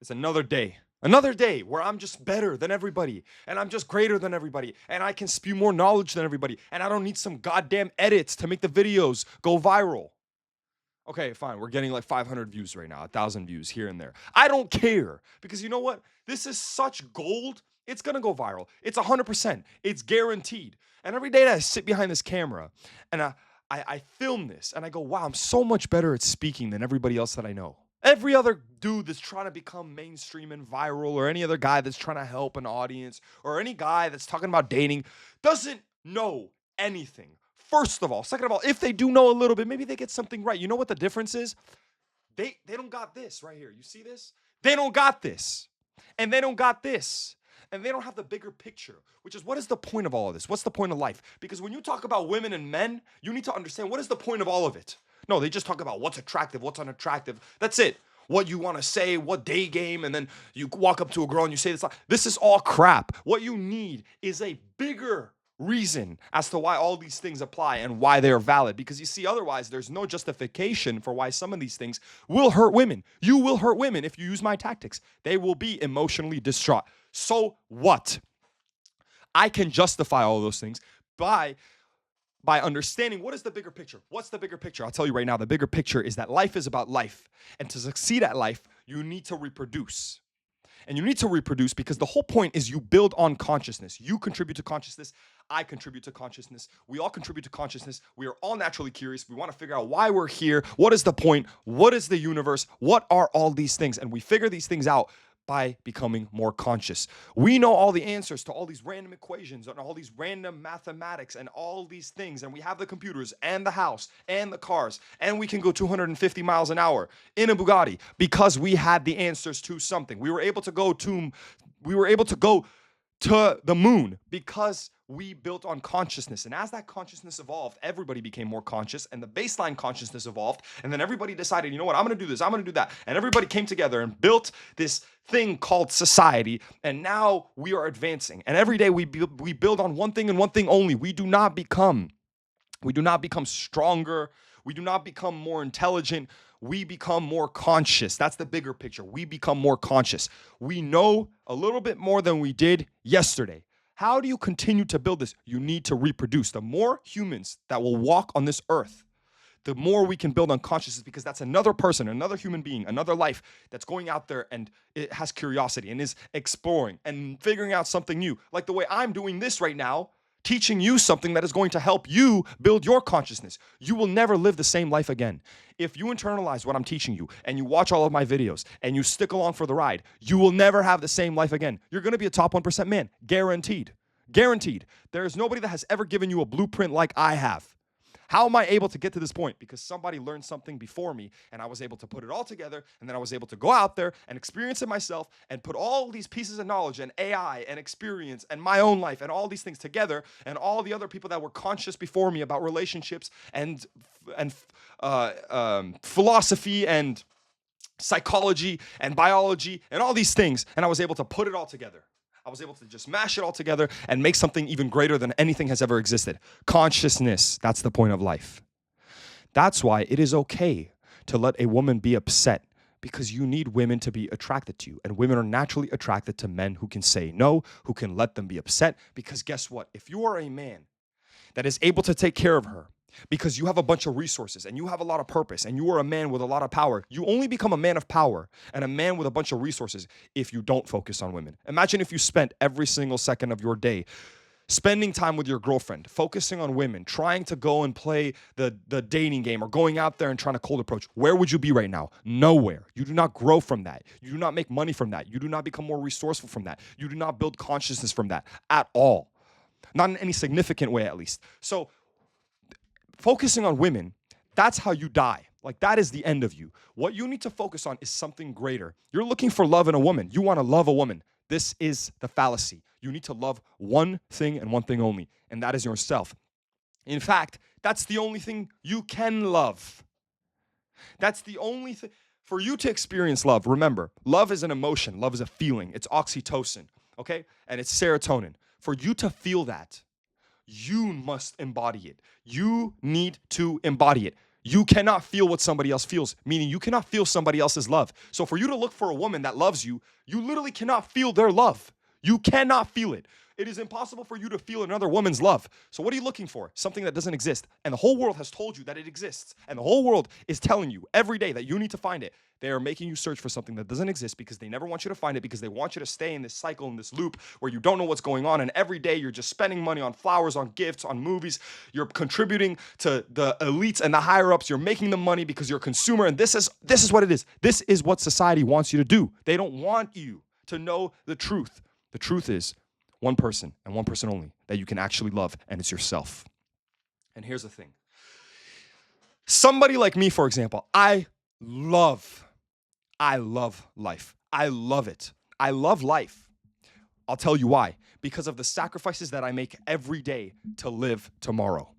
It's another day where I'm just better than everybody and I'm just greater than everybody and I can spew more knowledge than everybody and I don't need some goddamn edits to make the videos go viral. Okay, fine. We're getting like 500 views right now, 1,000 views here and there. I don't care because you know what? This is such gold. It's gonna go viral. It's 100%. It's guaranteed. And every day that I sit behind this camera and I film this and I go, wow, I'm so much better at speaking than everybody else that I know. Every other dude that's trying to become mainstream and viral, or any other guy that's trying to help an audience, or any guy that's talking about dating, doesn't know anything. First of all. Second of all, if they do know a little bit, maybe they get something right. You know what the difference is? They don't got this right here. You see this? They don't got this. And they don't got this. And they don't have the bigger picture, which is, what is the point of all of this? What's the point of life? Because when you talk about women and men, you need to understand, what is the point of all of it? No, they just talk about what's attractive, what's unattractive. That's it. What you want to say, what day game, and then you walk up to a girl and you say this. This is all crap. What you need is a bigger reason as to why all these things apply and why they are valid. Because you see, otherwise, there's no justification for why some of these things will hurt women. You will hurt women if you use my tactics. They will be emotionally distraught. So what? I can justify all those things by understanding, what is the bigger picture. What's the bigger picture? I'll tell you right now, the bigger picture is that life is about life. And to succeed at life, you need to reproduce. And you need to reproduce because the whole point is you build on consciousness. You contribute to consciousness. I contribute to consciousness. We all contribute to consciousness. We are all naturally curious. We want to figure out why we're here. What is the point? What is the universe? What are all these things? And we figure these things out by becoming more conscious. We know all the answers to all these random equations and all these random mathematics and all these things. And we have the computers and the house and the cars. And we can go 250 miles an hour in a Bugatti because we had the answers to something. We were able to go to the moon because we built on consciousness. And as that consciousness evolved, everybody became more conscious and the baseline consciousness evolved. And then everybody decided, you know what, I'm going to do this, I'm going to do that. And everybody came together and built this thing called society. And now we are advancing. And every day we build on one thing and one thing only. We do not become stronger. We do not become more intelligent. We become more conscious. That's the bigger picture. We become more conscious. We know a little bit more than we did yesterday. How do you continue to build this? You need to reproduce. The more humans that will walk on this earth, the more we can build on consciousness, because that's another person, another human being, another life that's going out there and it has curiosity and is exploring and figuring out something new. Like the way I'm doing this right now, teaching you something that is going to help you build your consciousness. You will never live the same life again. If you internalize what I'm teaching you and you watch all of my videos and you stick along for the ride, you will never have the same life again. You're going to be a top 1% man, guaranteed. Guaranteed. There is nobody that has ever given you a blueprint like I have. How am I able to get to this point? Because somebody learned something before me and I was able to put it all together, and then I was able to go out there and experience it myself and put all these pieces of knowledge and AI and experience and my own life and all these things together, and all the other people that were conscious before me about relationships and philosophy and psychology and biology and all these things, and I was able to put it all together. I was able to just mash it all together and make something even greater than anything has ever existed. Consciousness, that's the point of life. That's why it is okay to let a woman be upset, because you need women to be attracted to you. And women are naturally attracted to men who can say no, who can let them be upset. Because guess what? If you are a man that is able to take care of her, because you have a bunch of resources and you have a lot of purpose and you are a man with a lot of power, you only become a man of power and a man with a bunch of resources if you don't focus on women. Imagine if you spent every single second of your day spending time with your girlfriend, focusing on women, trying to go and play the dating game, or going out there and trying to cold approach. Where would you be right now? Nowhere. You do not grow from that. You do not make money from that. You do not become more resourceful from that. You do not build consciousness from that at all. Not in any significant way, at least. So focusing on women, that's how you die. Like, that is the end of you. What you need to focus on is something greater. You're looking for love in a woman. You want to love a woman. This is the fallacy. You need to love one thing and one thing only, and that is yourself. In fact, that's the only thing you can love. That's the only thing. For you to experience love, remember, love is an emotion. Love is a feeling. It's oxytocin, okay? And it's serotonin. For you to feel that, you must embody it. You need to embody it. You cannot feel what somebody else feels, meaning you cannot feel somebody else's love. So for you to look for a woman that loves you, you literally cannot feel their love. You cannot feel it. It is impossible for you to feel another woman's love. So what are you looking for? Something that doesn't exist. And the whole world has told you that it exists. And the whole world is telling you every day that you need to find it. They are making you search for something that doesn't exist because they never want you to find it, because they want you to stay in this cycle, in this loop where you don't know what's going on. And every day you're just spending money on flowers, on gifts, on movies. You're contributing to the elites and the higher ups. You're making them money because you're a consumer. And this is what it is. This is what society wants you to do. They don't want you to know the truth. The truth is one person and one person only that you can actually love, and it's yourself. And here's the thing. Somebody like me, for example, I love life. I love it. I love life. I'll tell you why. Because of the sacrifices that I make every day to live tomorrow.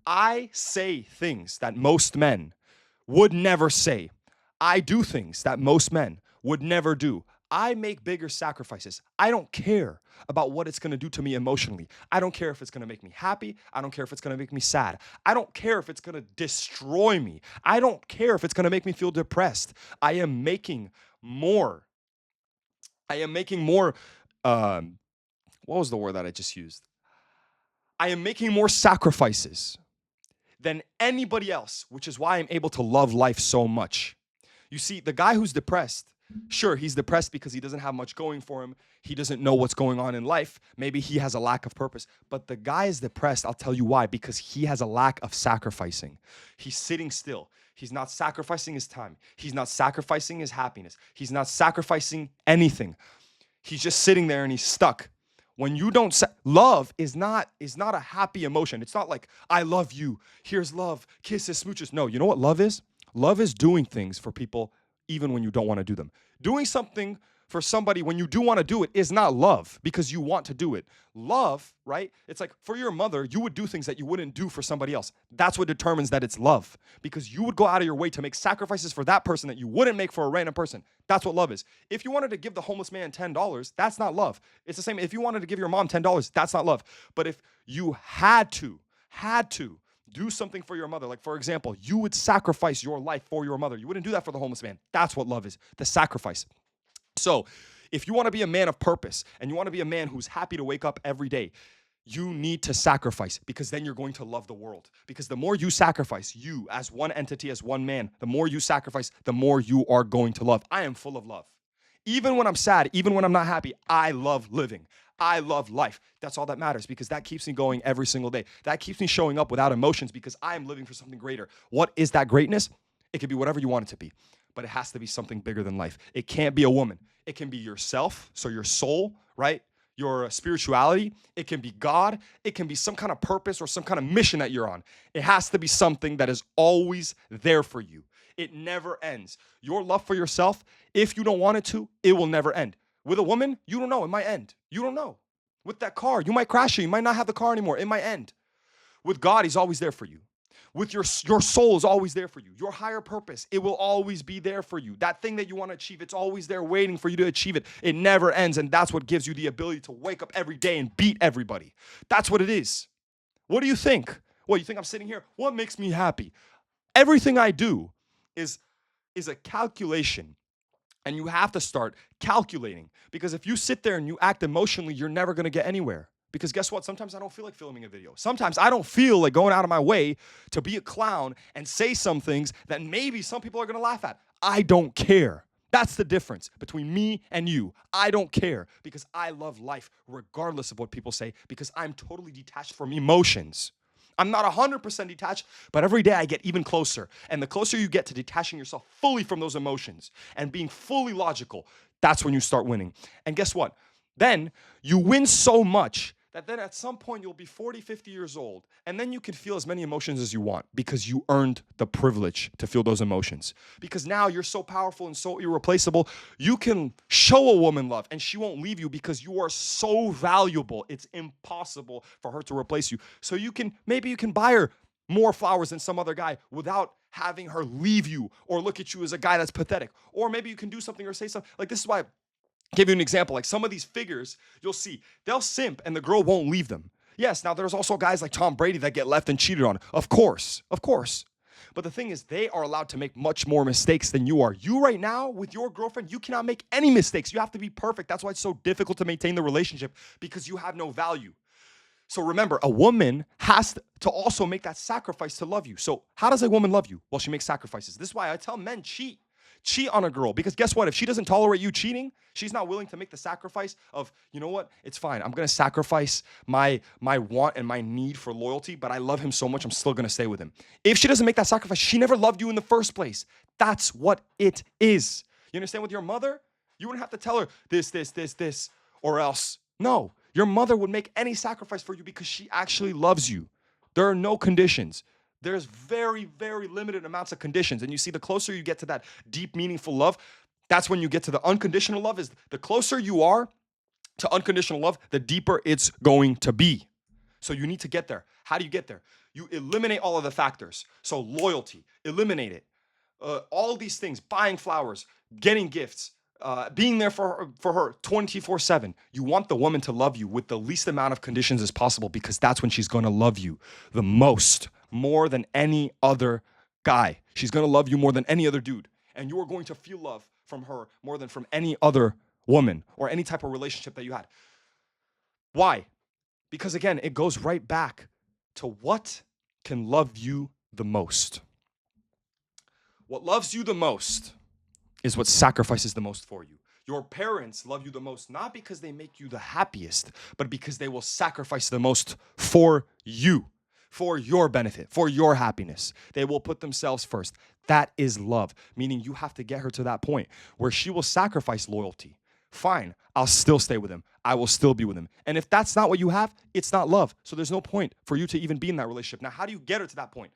I say things that most men would never say. I do things that most men would never do. I make bigger sacrifices. I don't care about what it's going to do to me emotionally. I don't care if it's going to make me happy. I don't care if it's going to make me sad. I don't care if it's going to destroy me. I don't care if it's going to make me feel depressed. I am making more. What was the word that I just used? I am making more sacrifices than anybody else, which is why I'm able to love life so much. You see, the guy who's depressed, sure, he's depressed because he doesn't have much going for him. He doesn't know what's going on in life. Maybe he has a lack of purpose. But the guy is depressed, I'll tell you why, because he has a lack of sacrificing. He's sitting still. He's not sacrificing his time. He's not sacrificing his happiness. He's not sacrificing anything. He's just sitting there and he's stuck. When you don't, love is not a happy emotion. It's not like, I love you. Here's love, kisses, smooches. No, you know what love is? Love is doing things for people even when you don't want to do them. Doing something for somebody when you do want to do it is not love because you want to do it. Love, right? It's like for your mother, you would do things that you wouldn't do for somebody else. That's what determines that it's love, because you would go out of your way to make sacrifices for that person that you wouldn't make for a random person. That's what love is. If you wanted to give the homeless man $10, that's not love. It's the same. If you wanted to give your mom $10, that's not love. But if you had to do something for your mother. Like, for example, you would sacrifice your life for your mother. You wouldn't do that for the homeless man. That's what love is, the sacrifice. So if you want to be a man of purpose and you want to be a man who's happy to wake up every day, you need to sacrifice, because then you're going to love the world. Because the more you sacrifice, you as one entity, as one man, the more you sacrifice, the more you are going to love. I am full of love. Even when I'm sad, even when I'm not happy, I love living. I love life. That's all that matters, because that keeps me going every single day. That keeps me showing up without emotions, because I am living for something greater. What is that greatness? It can be whatever you want it to be, but it has to be something bigger than life. It can't be a woman. It can be yourself, so your soul, right? Your spirituality. It can be God. It can be some kind of purpose or some kind of mission that you're on. It has to be something that is always there for you. It never ends. Your love for yourself, if you don't want it to, it will never end. With a woman, you don't know. It might end. You don't know. With that car, you might crash it. You might not have the car anymore. It might end. With God, he's always there for you. With your soul is always there for you. Your higher purpose, it will always be there for you. That thing that you want to achieve, it's always there waiting for you to achieve it. It never ends, and that's what gives you the ability to wake up every day and beat everybody. That's what it is. What do you think? Well, you think I'm sitting here? What makes me happy? Everything I do is a calculation. And you have to start calculating, because if you sit there and you act emotionally, you're never going to get anywhere. Because guess what? Sometimes I don't feel like filming a video. Sometimes I don't feel like going out of my way to be a clown and say some things that maybe some people are going to laugh at. I don't care. That's the difference between me and you. I don't care, because I love life regardless of what people say, because I'm totally detached from emotions. I'm not 100% detached, but every day I get even closer. And the closer you get to detaching yourself fully from those emotions and being fully logical, that's when you start winning. And guess what? Then you win so much that then at some point you'll be 40, 50 years old, and then you can feel as many emotions as you want, because you earned the privilege to feel those emotions. Because now you're so powerful and so irreplaceable, you can show a woman love and she won't leave you, because you are so valuable. It's impossible for her to replace you. So maybe you can buy her more flowers than some other guy without having her leave you or look at you as a guy that's pathetic. Or maybe you can do something or say something. Like, this is why, give you an example. Like, some of these figures, you'll see, they'll simp and the girl won't leave them. Yes, now there's also guys like Tom Brady that get left and cheated on. Of course. But the thing is, they are allowed to make much more mistakes than you are. You right now, with your girlfriend, you cannot make any mistakes. You have to be perfect. That's why it's so difficult to maintain the relationship, because you have no value. So remember, a woman has to also make that sacrifice to love you. So how does a woman love you? Well, she makes sacrifices. This is why I tell men, cheat. Cheat on a girl, because guess what? If she doesn't tolerate you cheating, she's not willing to make the sacrifice of, you know what? It's fine. I'm going to sacrifice my want and my need for loyalty, but I love him so much, I'm still going to stay with him. If she doesn't make that sacrifice, she never loved you in the first place. That's what it is. You understand? With your mother, you wouldn't have to tell her this, or else. No, your mother would make any sacrifice for you because she actually loves you. There are no conditions. There's very, very limited amounts of conditions. And you see, the closer you get to that deep, meaningful love, that's when you get to the unconditional love. Is the closer you are to unconditional love, the deeper it's going to be. So you need to get there. How do you get there? You eliminate all of the factors. So loyalty, eliminate it. All of these things, buying flowers, getting gifts, being there for her 24/7. You want the woman to love you with the least amount of conditions as possible, because that's when she's going to love you the most, more than any other guy. She's going to love you more than any other dude. And you are going to feel love from her more than from any other woman or any type of relationship that you had. Why? Because again, it goes right back to what can love you the most. What loves you the most is what sacrifices the most for you. Your parents love you the most, not because they make you the happiest, but because they will sacrifice the most for you, for your benefit, for your happiness. They will put themselves first. That is love, meaning you have to get her to that point where she will sacrifice loyalty. Fine, I'll still stay with him. I will still be with him. And if that's not what you have, it's not love. So there's no point for you to even be in that relationship. Now, how do you get her to that point?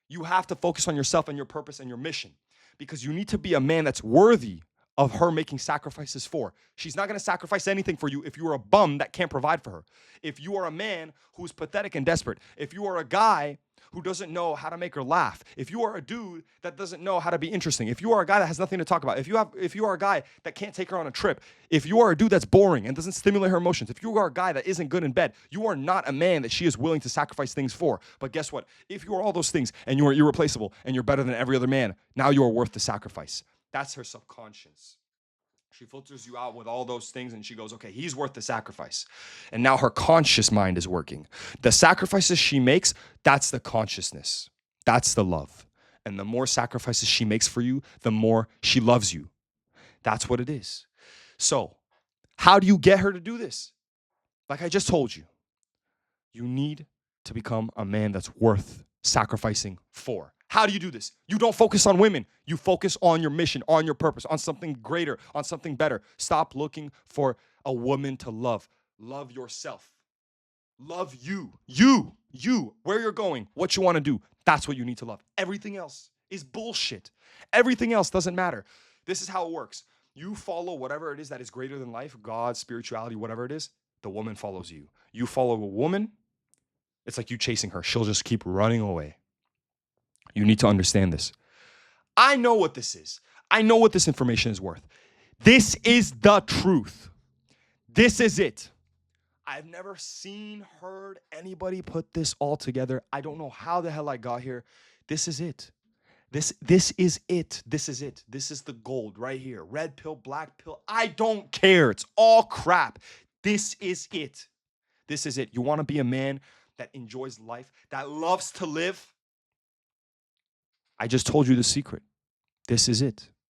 You have to focus on yourself and your purpose and your mission, because you need to be a man that's worthy of her making sacrifices for. She's not going to sacrifice anything for you if you are a bum that can't provide for her. If you are a man who's pathetic and desperate, if you are a guy who doesn't know how to make her laugh, if you are a dude that doesn't know how to be interesting, if you are a guy that has nothing to talk about, if you are a guy that can't take her on a trip, if you are a dude that's boring and doesn't stimulate her emotions, if you are a guy that isn't good in bed, you are not a man that she is willing to sacrifice things for. But guess what? If you are all those things and you are irreplaceable and you're better than every other man, now you are worth the sacrifice. That's her subconscious. She filters you out with all those things and she goes, okay, he's worth the sacrifice. And now her conscious mind is working. The sacrifices she makes, that's the consciousness. That's the love. And the more sacrifices she makes for you, the more she loves you. That's what it is. So, how do you get her to do this? Like I just told you, you need to become a man that's worth sacrificing for. How do you do this? You don't focus on women. You focus on your mission, on your purpose, on something greater, on something better. Stop looking for a woman to love. Love yourself. Love you. You. Where you're going, what you want to do. That's what you need to love. Everything else is bullshit. Everything else doesn't matter. This is how it works. You follow whatever it is that is greater than life, God, spirituality, whatever it is, the woman follows you. You follow a woman, it's like you chasing her. She'll just keep running away. You need to understand this. I know what this is. I know what this information is worth. This is the truth. This is it. I've never seen, heard anybody put this all together. I don't know how the hell I got here. This is it. This is it. This is it. This is the gold right here. Red pill, black pill. I don't care. It's all crap. This is it. This is it. You want to be a man that enjoys life, that loves to live? I just told you the secret. This is it.